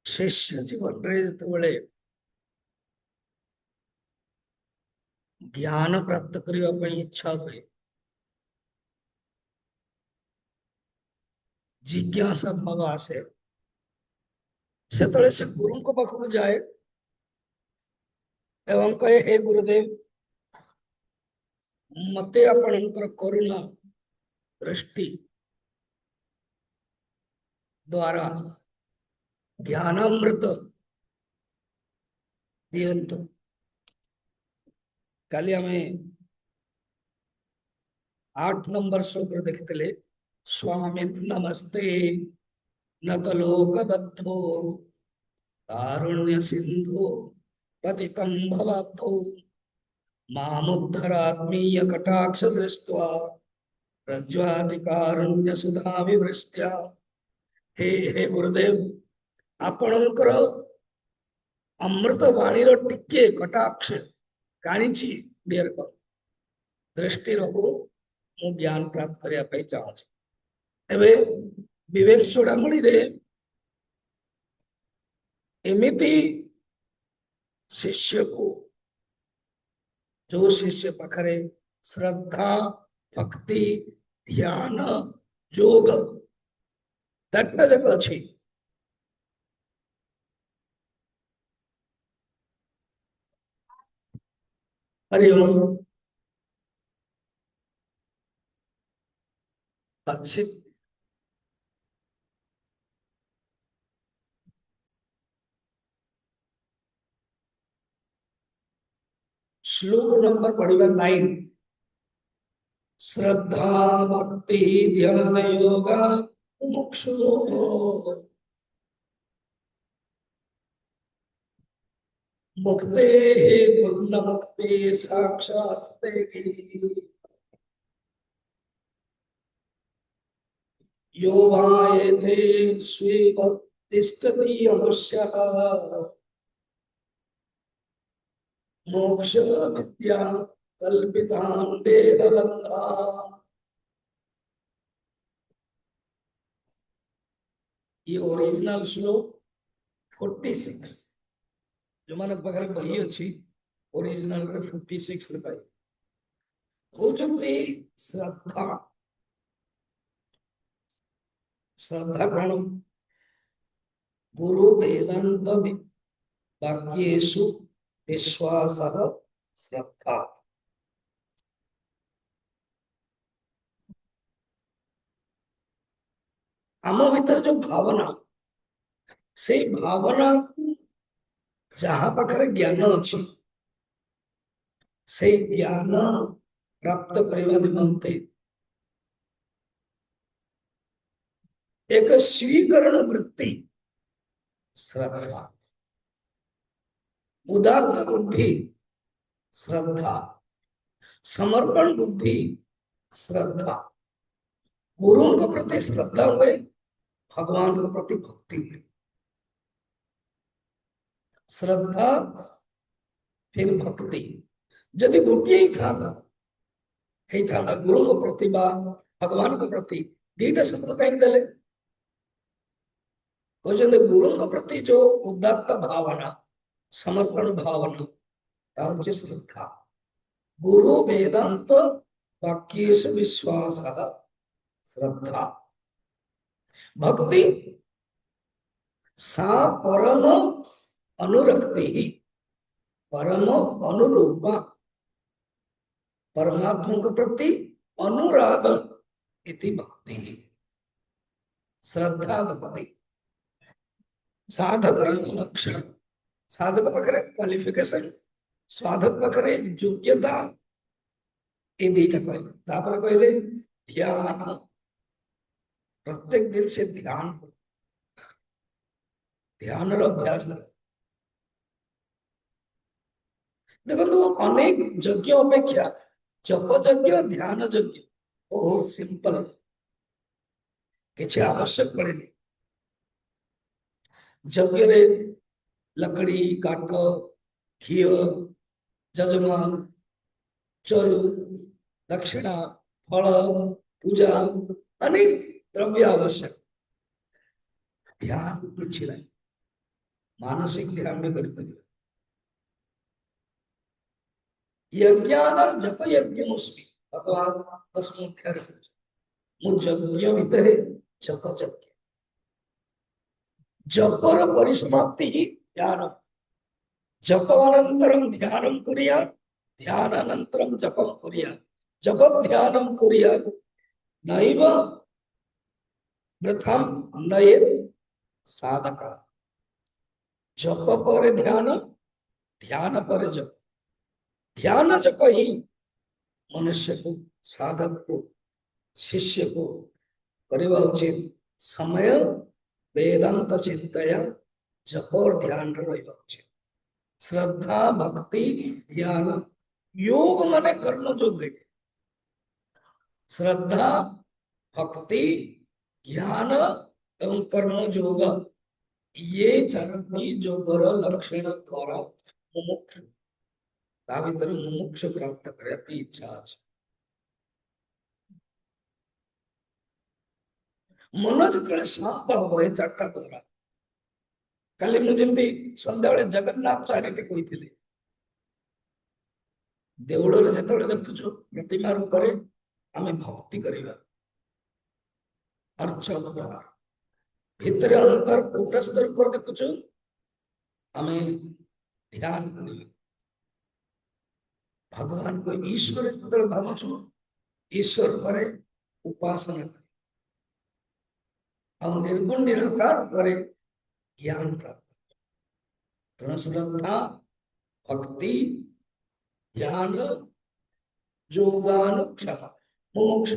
शिष्य जीवन रे जेतेबेले ज्ञान प्राप्त करने ପାଇଁ इच्छा हुए, जिज्ञासा भाव आसे, से गुरु को पाखक जाए एवं कहे, हे गुरुदेव, मते आपणकर करुणा दृष्टि द्वारा ज्ञानामृत दियंतु। काली हमें 8 नंबर श्लोक देखते, स्वामी नमस्ते नतलोकबद्धो कारुण्य सिंधु पतितं भवाब्धो मामुद्धरात्मीय कटाक्ष दृष्ट्वा प्रज्वादिकारुण्य सुधा विवृष्ट्या। हे हे गुरुदेव, आपणकर अमृत वाणी टिके कटाक्ष काणीची डियर कर दृष्टि रहो मु ज्ञान प्राप्त करने चाहूँ। एबे विवेक चूड़ामणि रे एमिति शिष्य को, जो शिष्य पाखरे श्रद्धा भक्ति ध्यान योग तट जग अच्छी, हरिओम पक्षी श्लोक नंबर पढ़िबा 9। श्रद्धा भक्ति ध्यान योगा मुमुक्षु मुक्ते पुण्य मुक्ति साक्षास्ते यो वायेते स्वीव तिष्ठति अवश्यः मोक्ष विद्या कल्पितां देहबन्धा। ये ओरिजिनल श्लोक 46 जो माने बगल बही अछि ओरिजिनल रे 56 रे पाई होचंती श्रद्धा। श्रद्धा कौन? गुरु वेदांत वाक्येषु विश्वासः श्रद्धा। आम भीतर जो भावना, से भावना जहाँ पाखरे ज्ञान अच्छी, से ज्ञान प्राप्त करने निमंते एक स्वीकरण वृत्ति श्रद्धा, उदात्त बुद्धि श्रद्धा, समर्पण बुद्धि श्रद्धा, गुरु के प्रति श्रद्धा हुए, भगवान के प्रति भक्ति हुए। श्रद्धा फिर भक्ति जदि गोटे ही था गुरु के प्रति भगवान के प्रति दीटा शब्द कहीं देले कहते गुरु के प्रति जो उदात्त भावना समर्पण भावना श्रद्धा। गुरु वेदांत वाक्येषु विश्वास श्रद्धा। भक्ति सा परम अनुरक्ति परम अनुरूपा, परमात्मा के प्रति अनुराग इति भक्ति। श्रद्धा भक्ति साधक लक्षण, साधक पाखरे क्वालिफिकेशन, साधक पाखरे योग्यता, ये दीटा कहले। तापर कहले ध्यान, प्रत्येक दिन से ध्यान अभ्यास। देखो अनेक यज्ञ अपेक्षा जप यज्ञ ध्यान यज्ञ बहुत सिंपल, किसी आवश्यक पड़े। यज्ञ रे लकड़ी काठ घी जजमान चरु दक्षिणा फल पूजा अनेक द्रव्य आवश्यक। ध्यान कुछ नहीं, मानसिक ध्यान में कर यज्ञान जप यज्ञ भगवान दसमुख्य यज्ञ भितर जप यज्ञ जपर परिसमाप्ति ध्यान जपानन्तरं ध्यानं कुर्यात् ध्यानानन्तरं जपं कुर्यात् जप ध्यानं कुर्यात् नैव वृथां नयेत् साधकः जप पर ध्यान ध्यान पर जप ध्यान जप ही मनुष्य को साधक को शिष्य को करवा उचित समय वेदांत चिंतया जप और ध्यान रहिबा उचित श्रद्धा भक्ति ध्यान योग माने कर्म योग श्रद्धा भक्ति ज्ञान एवं कर्म योग ये चारोटी जोगर लक्षण द्वारा मुमुक्ष मुमुक्ष प्राप्त करे इच्छा अच्छे मन जो शांत हम ये चार्टा द्वारा काली मुझे सन्ध्या बेले जगन्नाथ चारिटे कही देवल जो देखु प्रतिमा रूप आम भक्ति करवा अर्चना भितर अंतर कूटस्थ रूप देखु आम ध्यान कर भगवान को ईश्वर जो भावु ईश्वर पर उपासना और निर्गुण निराकार पर ज्ञान प्राप्त श्रद्धा भक्ति ध्यान योगानुक्षम मुमुक्ष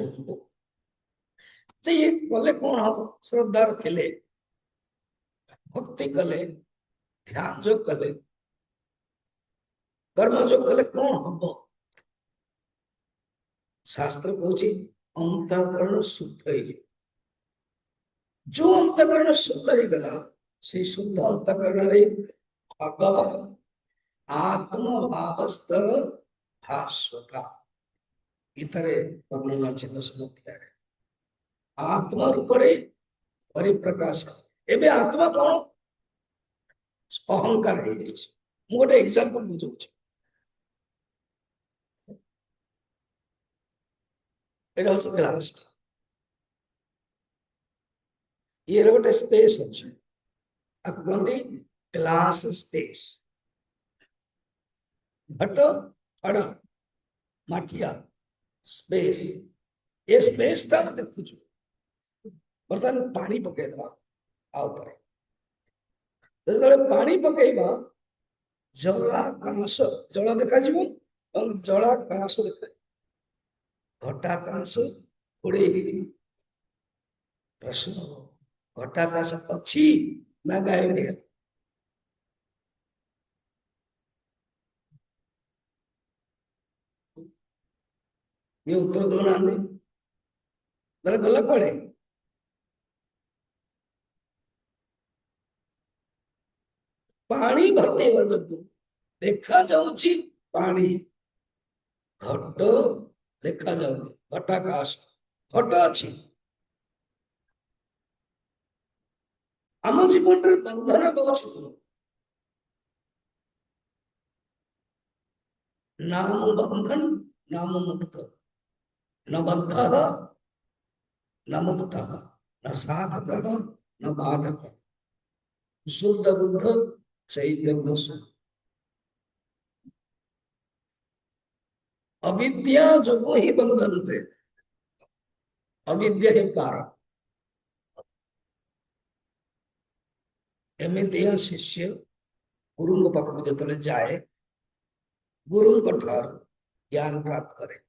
ये कले कौन हम श्रद्धा रखिले भक्ति कले ध्यान जो कले कर्म जो कले कौन हम शास्त्र कौच अंतःकरण शुद्ध है जो अंतःकरण शुद्ध ही गला से शुद्ध अंतःकरण रे भगवान आत्मभावस्थ भास्वता इतरे वर्णना चिन्ह समझ आत्मा रूपरे परिप्रकाश एबे आत्मा कौन अहंकार है गोटे एग्जांपल बुझाऊँ एटा हচ্ছে ग्लास ये गोटे स्पेस अच्छे आपको कहते ग्लास स्पेस घट अड़ा माटिया स्पेस ये स्पेस टा देखु बर्तमान पानी पकेदवा आ ऊपर जब पानी पकेबा जलाकाश जल देखा जीवो और जलाकाश देखा घटाकाश उड़े प्रश्न घटाकाश अच्छी ना गायब है ये उत्तर दो ना दे गला कड़े पानी भरते जब देखा जाऊची पानी घट देखा जाऊनी घटाकाश घट अच्छी आम जीवन बंधन बहुत नाम बंधन नाम मुक्त न बद्ध न मुक्त न साधक न बाधक शुद्ध बुद्ध चैतन्य अविद्या जो ही बंधन पे अविद्या ही कारण एमती शिष्य गुरु पाखक जो जाए गुरु ठार ज्ञान प्राप्त करे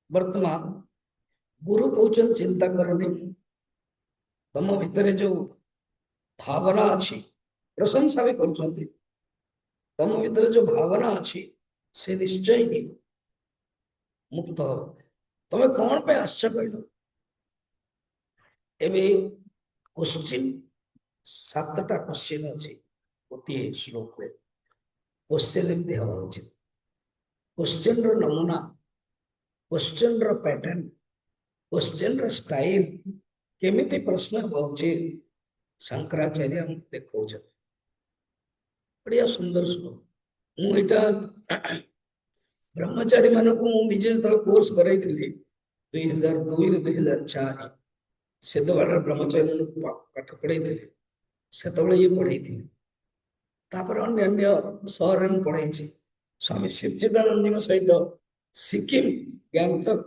वर्तमान गुरु कौन चिंता करनी तुम भितर जो भावना अच्छी प्रशंसा भी कर तुम भितर जो भावना अच्छी से निश्चय ही मुक्त हो तुम्हें कौन पे आश्चर्य कहल एवं क्वेश्चन 7टा क्वेश्चन अच्छी गोटे श्लोक में क्वेश्चन एमती हवा उचित क्वेश्चन रो नमूना क्वेश्चन रो पैटर्न क्वेश्चन रो स्टाइल केमिति प्रश्न हवा उचित शंकराचार्य देखो बढ़िया सुंदर श्लोक। मुझा ब्रह्मचारी मानक निजे जो कोर्स कराई 2002 2004 से ब्रह्मचारी पाठ पढ़ाई से ये पढ़ाई अन्य अन्य सहर में पढ़ाई स्वामी शिवचिदानंद सहित Sikkim Gangtok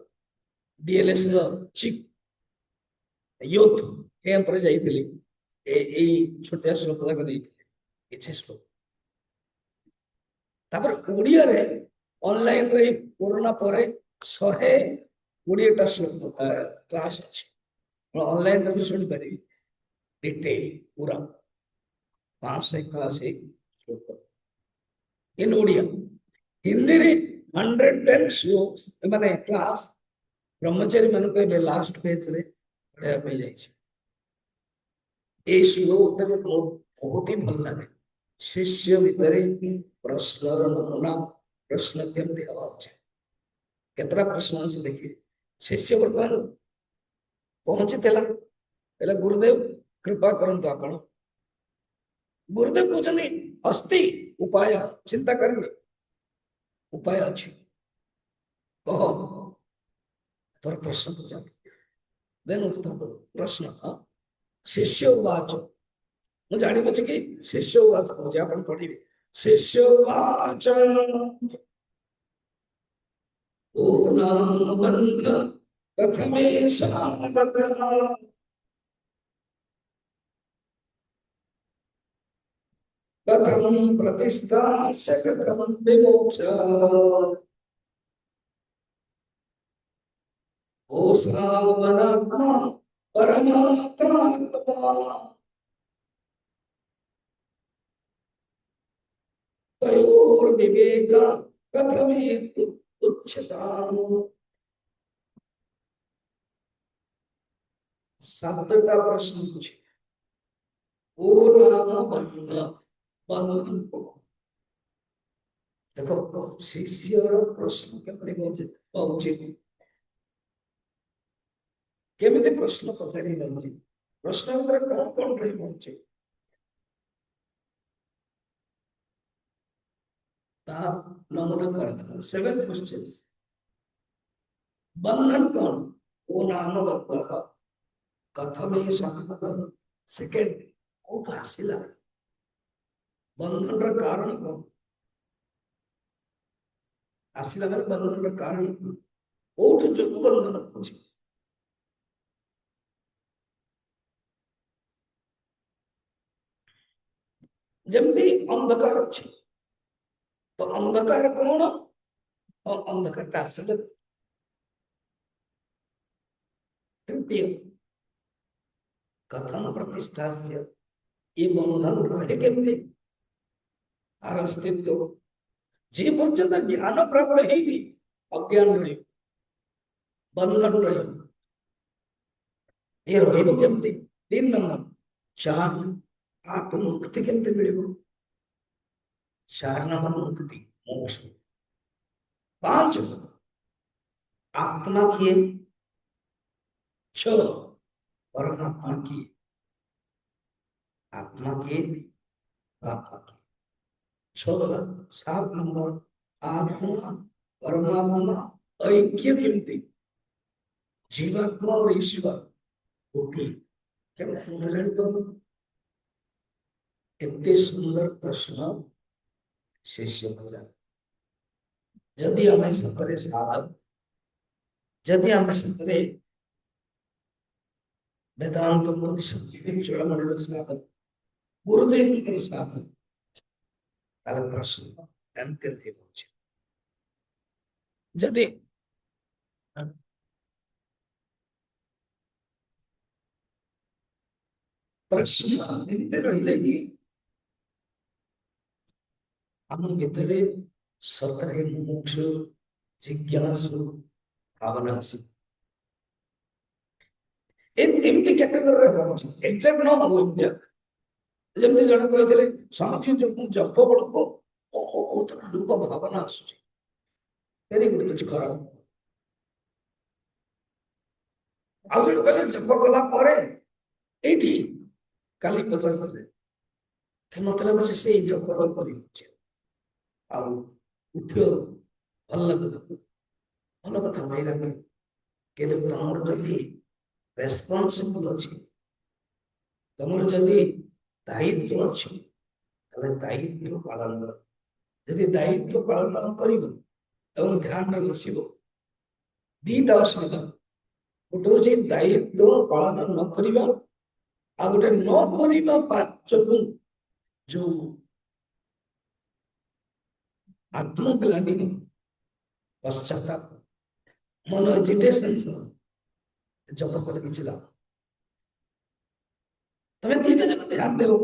DLS chief youth camp रे जाइए छोटिया श्लोक तक किसी श्लोक ओडिया रे ऑनलाइन रे कोरोना पर 120टा श्लोक क्लास अच्छी ऑनलाइन रे सुन पारि डिटेल पूरा 581 श्लोक इन ओडिया हिंदी रे 110 श्लोक माने क्लास ब्रह्मचारी मान को लास्ट पेज रे पढ़ाया पे जाइए ए श्लोक बहुत ही भल लगे शिष्य भितर प्रश्न नमूना प्रश्न केमती हवा केतरा प्रश्न से देखिए शिष्य बर्तमान पहुंची पहले गुरुदेव कृपा करंतु आपण गुरुदेव पूछनी अस्ति उपाय चिंता करेंगे उपाय अच्छी कह तोर प्रश्न पूछा देन उत्तर प्रश्न शिष्य उवाच मु जानी बचे कि शिष्य उवाच कहे आपण पढ़िबे शिष्य उवाच ओ नाम बंध कथमेषावतः कथं प्रतिष्ठास्य कथं विमोक्षः ओ श्रावणात्मा परमात्मा तयोर्विवेक कथमेत उच्यताम् 7टा प्रश्न पूछे ओ नाम बंध बंधन देखो शिष्य प्रश्न केमिति प्रश्न पचारि प्रश्न कौन कौन रही पहुंचे नमूना कर 7 क्वेश्चंस बंधन कौन ओ नाम बंध कथमेषावतः सेकंड कोठ आसिला बंधन रा कारण कौन आसिला बंधन रा कारण कोठ जो बंधन अछि जमती अंधकार अच्छी तो अंधकार कौन और अंधकार का असल तृतीय कथन प्रतिष्ठा से ये बंधन रहे केमती आर अस्तित्व जे पर्यंत ज्ञान प्राप्त है अज्ञान रही बंधन रही ये रही केमती 3 नंबर 4 आप मुक्ति केमती मिले 4 नंबर मुक्ति मोक्ष 5 आत्मा किए 6 परमात्मा की आत्मा की आत्मा की 7 नंबर आत्मा परमात्मा ऐक्य केमती जीवात्मा और ईश्वर गोटी एते सुंदर प्रश्न शिष्य पूछा जदि आम सतरे साधक जदि आम सतरे वेदांत चूड़ामणि साधक गुरुदेव साधक तार प्रश्न अंत्य नहीं पहुंचे जदि प्रश्न एमती रही आम भीतर सतरे मुमुक्ष जिज्ञासु भावना एमती कैटेगरी पहुंचे एग्जैक्ट न हो जमी जन कही स्वामी जो जप बल बहुत दुख भावना आसूची वेरी गुड किसी खराब आज जप कला काली पचार कि मतलब अच्छे से जब करी ଆଉ ଉଠିବ ଭଲ ଲାଗୁନି ଭଲ କଥା ଭାଇରା କିନ୍ତୁ ତମର ଯଦି ରେସ୍ପନ୍ସିବଲ ଅଛି ତମର ଯଦି ଦାୟିତ୍ୱ ଅଛି ତାହେଲେ ଦାୟିତ୍ୱ ପାଳନ କର ଯଦି ଦାୟିତ୍ୱ ପାଳନ ନ କରିବ ଏବଂ ଧ୍ୟାନରେ ବସିବ ଦିଟା ଅସୁବିଧା ଗୋଟେ ହଉଛି ଦାୟିତ୍ୱ ପାଳନ ନ କରିବା ଆଉ ଗୋଟେ ନ କରିବା ଯୋଗୁ ଯୋଉ आत्मग्लानि पश्चाताप मन एजिटेशन जब कर किछला तमे तीनटा जगह ध्यान देबो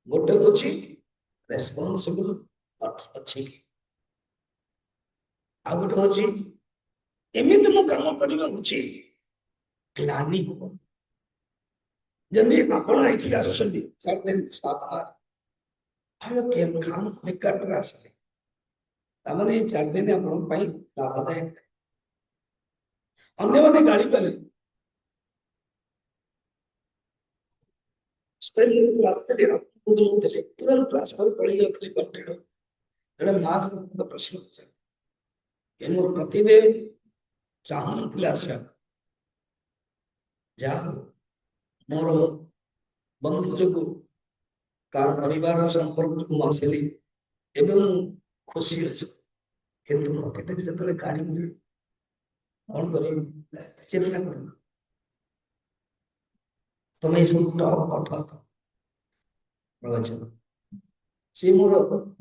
गोटे होछि रेस्पोंसिबल अछि आ गोटे होछि एमिति मु काम करिबा होछि ग्लानि हो जल्दी आपण आइछि आसछन्ती 7 दिन 7 आठ आयो केम काम बेकार आसले तामाने 4 दिन आपण पई लाभदायक अन्य माने गाड़ी कले स्पेलिंग क्लास ते खुद नउतले तुरंत क्लास पर पढ़ी जाउतले कंटेंट जड़े मास को प्रश्न पूछे के मोर प्रतिदिन चाहन क्लास जा मोर बंधु जो कार परिवार संपर्क को आसिली एवं खुशी अछि किंतु मते देबे जतले गाड़ी मिली कौन करे चिंता कर तुम्हें सब टॉप पठा तो प्रवचन सी मोर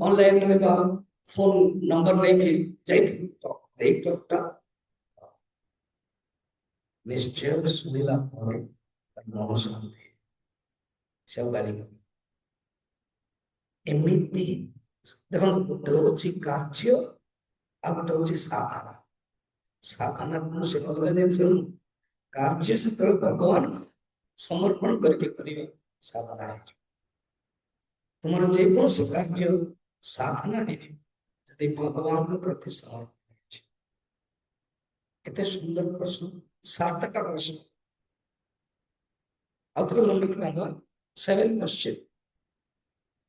ऑनलाइन रे बा फोन नंबर लेके जाइत तो देख टॉपटा निश्चय सुनिला परे मन शांति सब गाड़ी एमिति देखो गोटे होची कार्य आ गोटे होची साधना साधना को से अलग जिनस कार्य से तो भगवान समर्पण करके करिवे साधना है तुमर जे को से कार्य साधना है यदि भगवान के प्रति समर्पण है कितने सुंदर प्रश्न 7टा प्रश्न आउथरे मन रखना 7 क्वेश्चन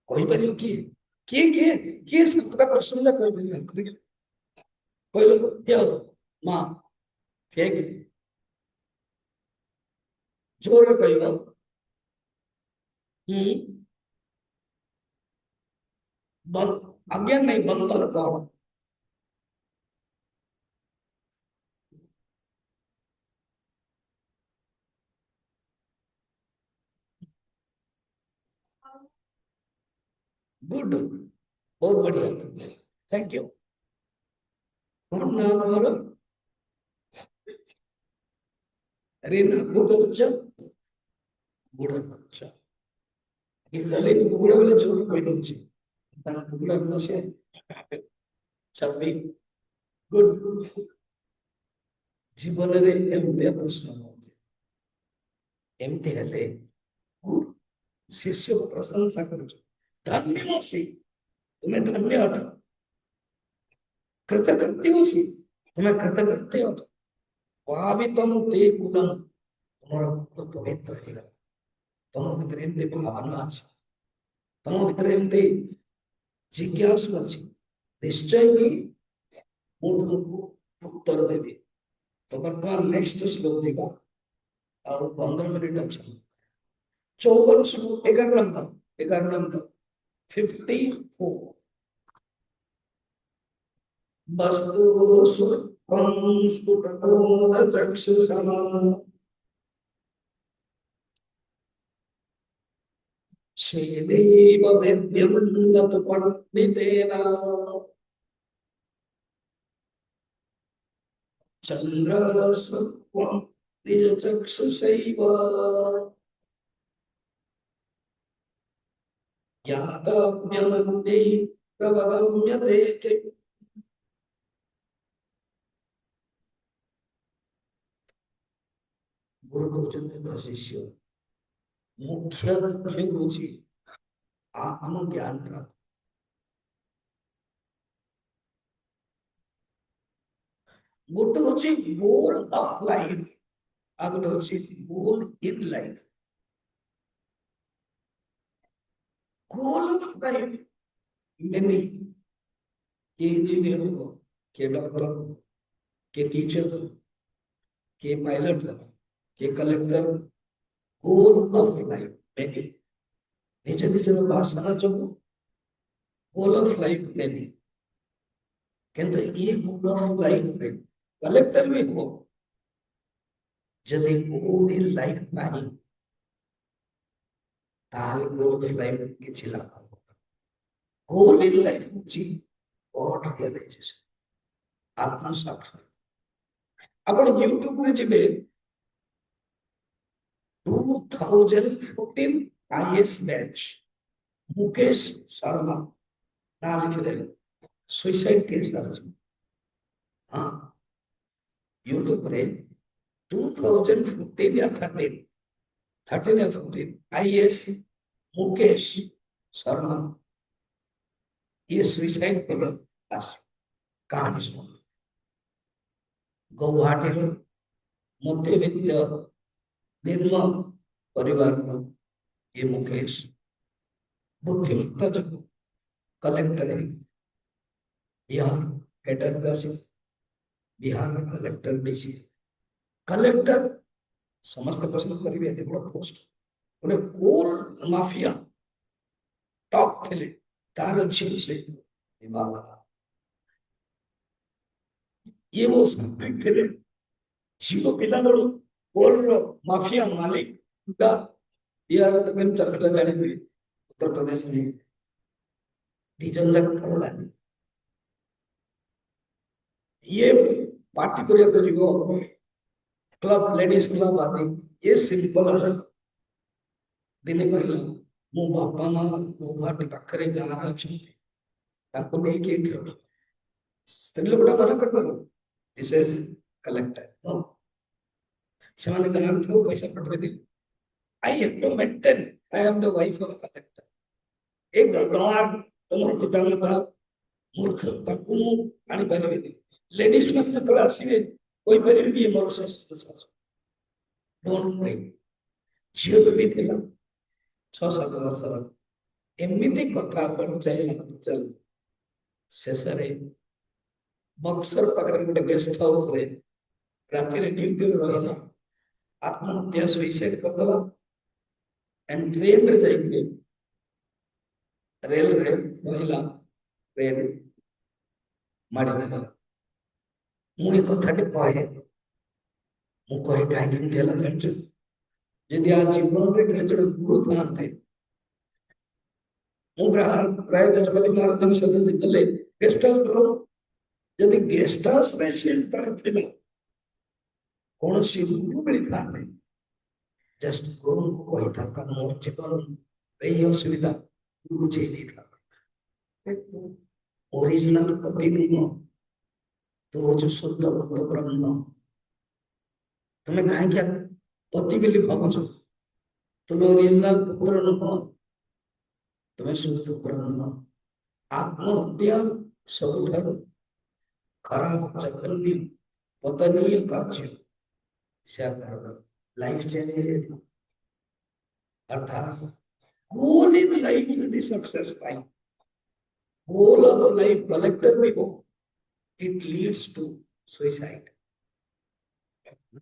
कोई परियो किए 7टा प्रश्न जा कोई परियो कोई लोग क्या हो मां ठीक जोर कहबो बन अज्ञान नहीं बंधन कौन गुड बहुत बढ़िया थैंक यू तुम्हारा रीना गुड अच्छा गुड अच्छा ललित गुड बोले जोर कोई दउची तार गुड न से छबी गुड जीवन रे एमते प्रश्न होते एमते हेले गुरु शिष्य प्रशंसा करू धन्य सी तुम्हें धन्य हट कृतकृत्य हो सी तुम्हें कृतकृत्य हट भावितम ते कुलम तुम्हारा तो पवित्र रहेगा तुम भीतर एमते भावना अछि तुम भीतर एमते जिज्ञासु अछि निश्चय ही मु तुमको उत्तर देबी तो वर्तमान नेक्स्ट श्लोक देगा और 15 मिनट अच्छा 54 श्लोक 11 नंबर 54 वस्तु सुखं स्फुटबोधचक्षुषा श्रीदेव वेद्यं न तु पंडितेन चन्द्रस्वं निजचक्षुषैव यातव्यमन्ये प्रवगम्यते गुरु कहते शिष्य मुख्य लक्ष्य होची आत्मज्ञान प्राप्त गोटे होची गोल ऑफ लाइफ आ गोटे होची goal in life goal of life मेनी, के इंजीनियर हो, के डॉक्टर हो, के टीचर हो, के पायलट हो, के collector, goal of life many निज निजर भाषा जो गोल ऑफ लाइफ मेनी किंतु ये गोल ऑफ लाइफ में कलेक्टर भी हो जदि गोल लाइफ नहीं ताल गोल ऑफ लाइफ किछि लाभ होगा गोल इन लाइफ छि गॉड रियलाइजेशन आत्मा साक्षात आपण यूट्यूब रे जिबे 2014 आईएएस बैच मुकेश शर्मा ना लिखे सुसाइड केस अछि हां यूट्यूब रे 2014 या 13 या 14 आईएएस मुकेश शर्मा ये सुसाइड कर कहानी सुन गुवाहाटी मध्यवित्त निम्न परिवार में ये मुकेश बुद्धिमत्ता जो कलेक्टर है बिहार कैडर बिहार में कलेक्टर डीसी कलेक्टर समस्त पसंद करिवे एते बड़ पोस्ट ओने कोल माफिया टॉप थे तार अच्छी से दिमाग ये वो संदिग्ध थे शिव पिला बड़ो कोल रो माफिया मालिक का बिहार में तक चलता जाने भी उत्तर प्रदेश में दीजन तक पड़ला ये पार्टी को जीवो क्लब लेडीज क्लब आदि ये सिंपल है दिने कहला मो बापा मां गुवाहाटी पाखरे गाँ अछि ताको नै के स्त्री लोकटा मना कर दो विशेष कलेक्टर नो ସେମାନେ ଗାଁ ଥାଉ पैसा पठे दे I have to maintain I am the wife of collector एक गणवार तुमर पिता माता मूर्ख ताकू आनी परिबे लेडीज में जतले आसीबे कोई परिबे ये मोर सस डोंट ब्रेक झियो भी थिला 6-7 वर्ष एमिति कथा पर चाहिए चल शेषरे बक्सर पाखर गोटे गेस्ट हाउस रे राति रे ड्यूटी रहला आत्महत्या सुइसाइड करदला एंड ट्रेन रे जाइके रेल रे महिला ट्रेन मारी देला मु एक कथाटे कहे मु कहे काहे कि देला जानछु यदि आ जीवन रे जड़े गुरु थांते मु प्राय गजपति महाराज हम सदन गले गेस्ट हाउस रो यदि गेस्ट हाउस रे से तड़े थे कौन सी गुरु मिली थांते जस्ट गुरु को कोई था मोर जीवन रही असुविधा बुझे नहीं था तो ओरिजिनल पति नहीं तो जो शुद्ध बुद्ध ब्रह्म तुम्हें कहें क्या पति के लिए भावो तुम्हें ओरिजिनल पुत्र नुह तुम्हें शुद्ध ब्रह्म आत्महत्या सबुठार खराब जघन्य पतनीय कार्य से लाइफ चेंज अर्थात गोल इन लाइफ यदि success pi goal of life collector भी हो इट लीड्स टू सुसाइड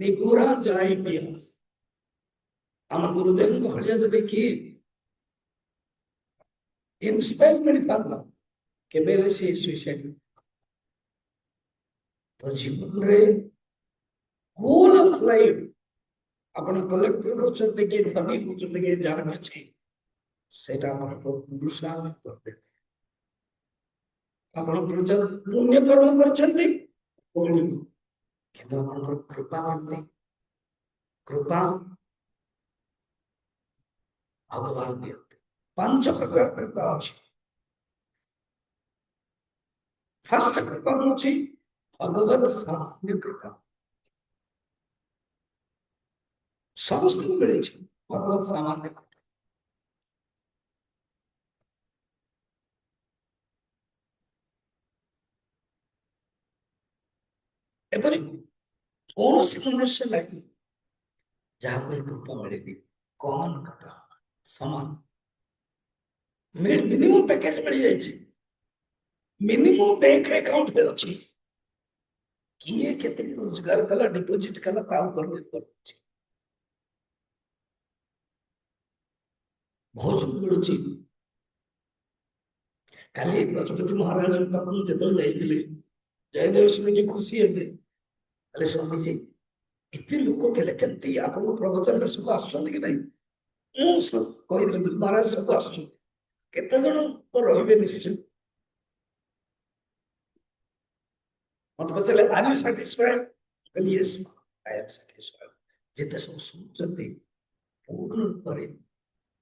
निगुरा जाय पियास हम गुरुदेव को हलिया जब कि इंस्पायर मिलता था कि मेरे से सुसाइड तो जीवन रे गोल ऑफ लाइफ अपन कलेक्टर होचते के धनी होचते के जान के सेटा अपन को पुरुषार्थ करते अपन प्रजा पुण्य कर्म करछन्ते कोणी केवल अपन कृपा करते कृपा भगवान देते पांच प्रकार कृपा अछि फर्स्ट कृपा अछि भगवत सामान्य कृपा समस्त मिले छै भगवत सामान्य कृपा एपरि कौन से मनुष्य लगी जहाँ कोई कृपा मिलेगी कॉमन कृपा समान मिनिमम पैकेज मिल जाए, मिनिमम बैंक अकाउंट में अच्छी किए केते रोजगार कला डिपोजिट कला ता ऊपर निर्भर करछि। भोजन मिलुछि काली गजपति महाराज पाखु जेतल जाइथिले जयदेव सिंह जी खुशी हेते अले स्वामी जी इतने लोक थे केमती आपको प्रवचन रे सब आछन कि नहीं मु सब कहि देले महाराज सब आछन केते जण तो रहिबे निश्चय मत पचले आर यू सैटिस्फाइड कहली यस आई एम सैटिस्फाइड जेते सब सुनचते पूर्ण करे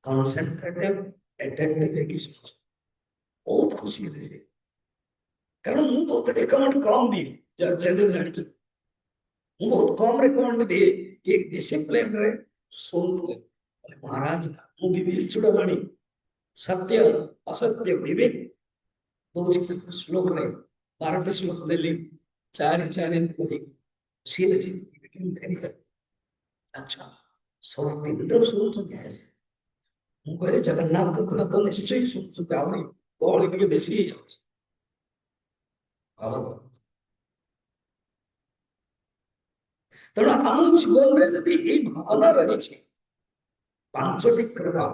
कंसंट्रेटिव अटेंटिव एजुकेशन बहुत खुशी रे कारण मु बहुत रिकमेंड कम दिए जयदेव जानी मु बहुत कम रिकमेंड दिए कि डिसिप्लिन रे सुन महाराज मु विवेक चुड़ाणी सत्य असत्य विवेक दो श्लोक रे 12 श्लोक देली चार चार कहि सीरियस अच्छा सब तीन सुन यस मु कहले जगन्नाथ को कथा तो निश्चय सुन आउरी गहଳି ଟିକେ ବେଶୀ ହେଇଯାଉଛି तेणु आम जीवन में जदि ये भावना रही पांचटी कृपा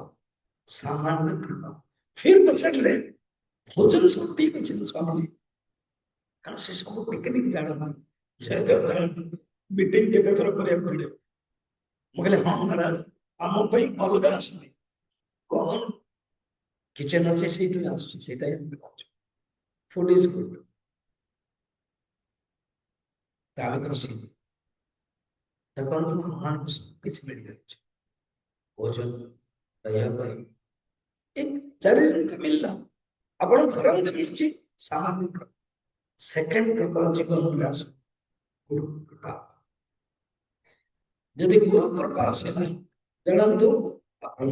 सामान्य कृपा फिर पचारे भोजन सब ठीक अच्छे स्वामी जी कारण से सब टेक्निक जाना जयदेव जान मीटिंग के थर कर पड़े मुझे हाँ महाराज आम अलग आसने कौन किचन अच्छे से फूड इज गुड खुशी भगवान को सब कुछ मिल जाए भोजन एक चारिजन मिलना आपण घर में मिलची सामान्य कृपा सेकंड कृपा जीवन में आस गुरु कृपा यदि गुरु कृपा से नहीं जानतु आपण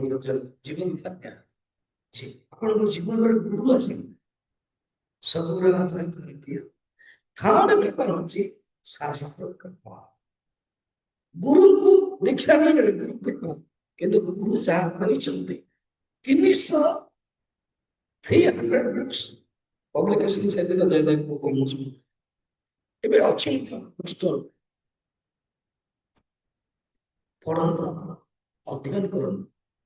जीवन धन्य जी आपण जीवन में गुरु आसे सबुरा किया थर्ड कृपा होची शास्त्र कृपा गुरु को दीक्षा नहीं करे गुरु कृपा किंतु गुरु जहाँ कहते 300 बुक्स पब्लिकेशन से जयदेव को प्रमोशन एबे अच्छी पुस्तक पढ़ंतु अध्ययन करन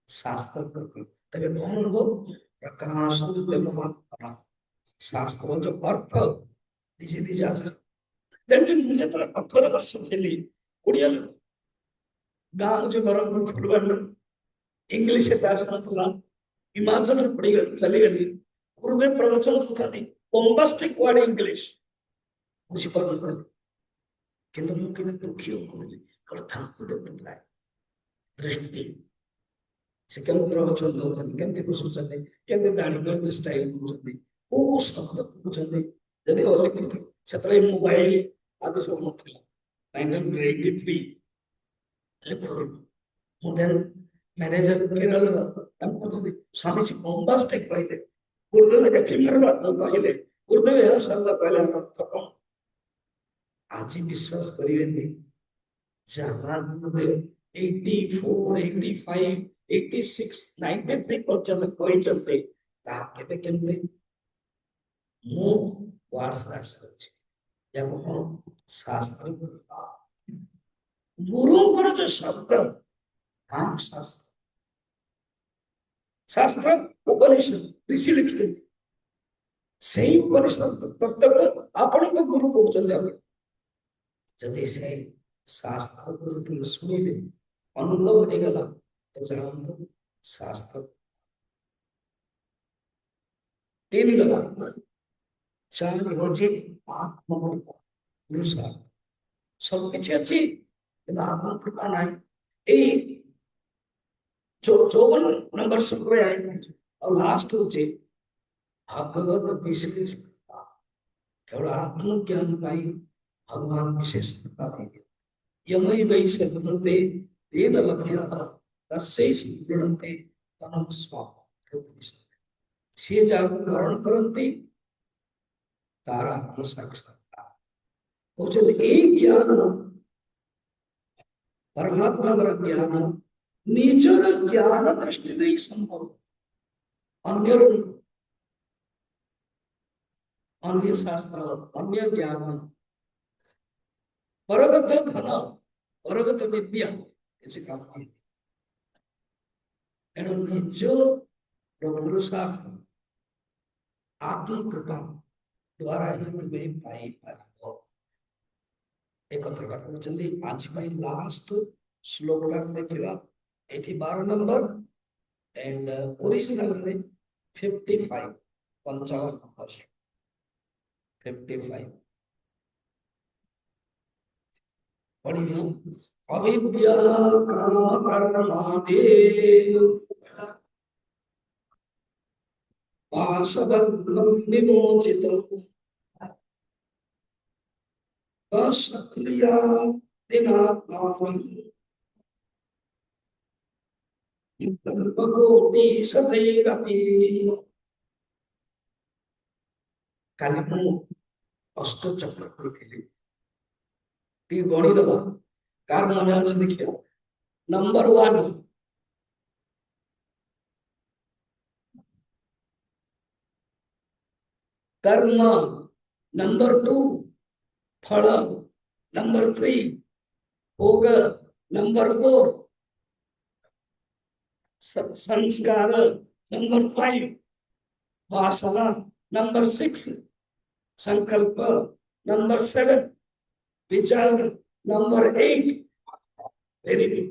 शास्त्र करके तबे कौन हो प्रकाश देवमात्मा शास्त्र जो अर्थ निजे निजे आस जंतु मुझे तो 18 वर्ष चली ओडिया गांव जो बरमपुर फुलवाड़ी इंग्लिश दास नथला हिमाचल पड़ी चली गली गुरुदेव प्रवचन करते बोम्बास्टिक वर्ड इंग्लिश बुझी पार किंतु मु केबे दुखी होउली कल थांकु देखुला दृष्टि से केम प्रवचन दउछन केमते कुसुचते केमते दाढ़ी केमते स्टाइल कुसुचते ओ शब्द कुसुचते यदि अलिखित सेतले मोबाइल आदि सब नथला 1983 लिखो मुदेन मैनेजर केरल तंपति स्वामी जी बोम्बास्टिक कहले गुरुदेव के फिंगर कहले गुरुदेव यह शब्द कहले अर्थ कौन आज विश्वास करिवे जहां गुरुदेव 84 85 86 93 पर्यंत कोई चलते ता केते केमते मो वार्स रास अछि जब हम शास्त्र गुरु को जो शब्द हम शास्त्र शास्त्र उपनिषद ऋषि लिखते सही उपनिषद तत्व को आपण को गुरु कहते हैं जदि से शास्त्र को सुनिले अनुभव हो गला तो जानतो शास्त्र तीन गला चार होचे आत्म कृपा गुरु साहब सब किछि अछि किंतु आत्म कृपा नाही ए जो 54 नंबर सुनरे आए और लास्ट होचे भगवत विशेष केवल आत्म ज्ञान पाई भगवान विशेष कृपा देंगे यमई वही से गुणते तेन लभ्य तस्यै गुणते तनम स्वाम से जागु ग्रहण करन्ति तारा आत्म साक्षात्कार कहते एक ज्ञान परमात्मा ज्ञान निजर ज्ञान दृष्टि नहीं संभव अन्य अन्य शास्त्र अन्य ज्ञान परगत धन परगत विद्या କିଛି କାମ ନାହିଁ। ଏଣୁ ନିଜ ପୁରୁଷାର୍ଥ ଆତ୍ମକୃପା ଦ୍ୱାରା ହିଁ ତୁମେ ପାଇପାରିବ। ଏ କଥାଟା କହୁଛନ୍ତି। ଆଜି ପାଇଁ ଲାଷ୍ଟ ଶ୍ଲୋକଟା ଦେଖିବା। ଏଠି 12 ନମ୍ବର एंड ओरिजिनल में 55 55 नंबर 55 पढ़िए। अविद्या काम कर्मादि वासवग्रम विमोचितो असक्रिया दिनात्मानं कल्पकोटि सदैरपि। काली मु अष्टचक्र कहली ती गणी दबा कार मन अछि देखियो। नंबर 1 कर्म, नंबर 2 फल, नंबर 3 भोग, नंबर 4 संस्कार, नंबर 5 वासना, नंबर 6 संकल्प, नंबर 7 विचार, नंबर 8 वेरी गुड।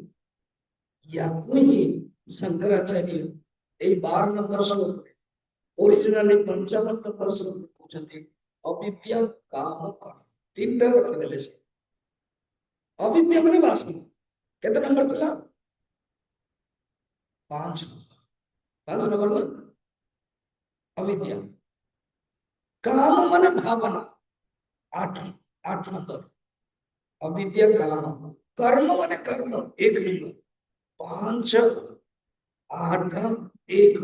याकुई शंकराचार्य ए 12 नंबर श्लोक ओरिजिनली 55 नंबर श्लोक कहते अविद्या काम कर्म तीनटा रखिदेले से। अविद्या माने वासना केते नंबर थिला 5 नंबर ना अविद्या। काम माने भावना 8 नंबर अविद्या काम। कर्म माने कर्म 1 नंबर 5 8 1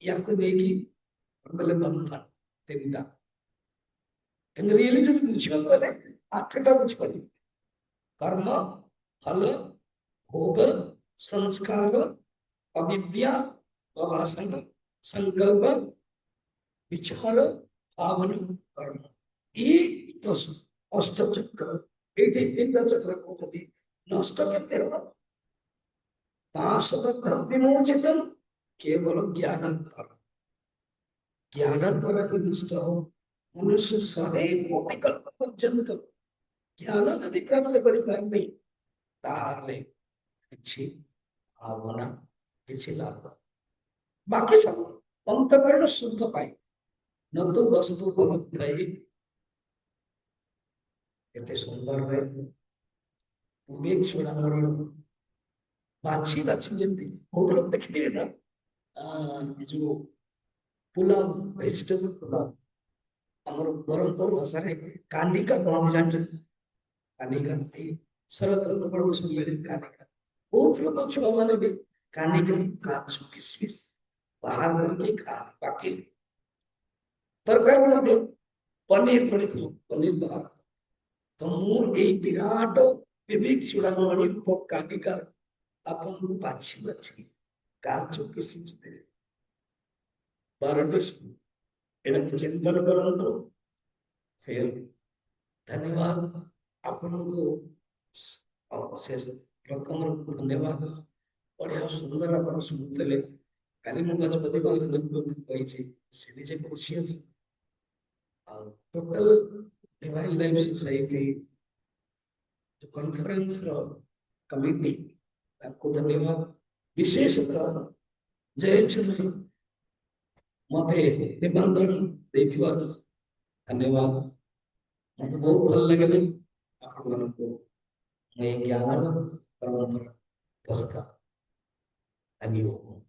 याको देखी बले बंधन तीनटा କିନ୍ତୁ ରିଏଲି ଯଦି ବୁଝିବାକୁ ଗଲେ 8ଟା ବୁଝିପାରିବେ। कर्म, फल, भोग, संस्कार, अविद्या, वासना, संकल्प, विचार, भावना, कर्म। ये अष्टचक्र एटी 3टा चक्र कहते नष्ट करते हो। 5 विमोचितम केवल ज्ञान द्वारा। ज्ञान द्वारा ही नष्ट हो। मनुष्य 100 विकल्प पर्यंत ज्ञान यदि प्राप्त करि पारनी ताले किछि भावना किछि लाभ बाकी सब अंतकरण शुद्ध पाई न तो वस्तु उपलब्धि एते सुंदर है। विवेक चूड़ामणि बाछी बाछी जेमती बहुत लोग देखिए ना जो पुलाव वेजिटेबल पुलाव हमर ब्रह्मपुर भाषा रे कानिका कहते जानते कानिका शरद ऋतु पर सम्मिलित कानिका बहुत लोग छुआ माने भी कानिका काजू किशमिश बाहर करके खा बाकी तरकारी मध्ये पनीर पड़िथिलो पनीर बाहर तो मु एई विराट विवेक चूड़ामणि कानिका आपन बाछी बाछी काजू किशमिश दे 12 एटा चिंतन करंतु फिर धन्यवाद आपको शेष प्रथम धन्यवाद। बढ़िया सुंदर आप शुणुले काली मु गजपति महाराज कही से निजे खुशी अच्छे टोटल डिवाइन लाइफ सोसाइटी जो कॉन्फ्रेंस कमिटी आपको धन्यवाद। विशेषतः जयचंद्र मते निमंत्रण धन्यवाद। मत बहुत भल लगे आपण को मैं ज्ञान परंपरा पुस्तक हरि ओम।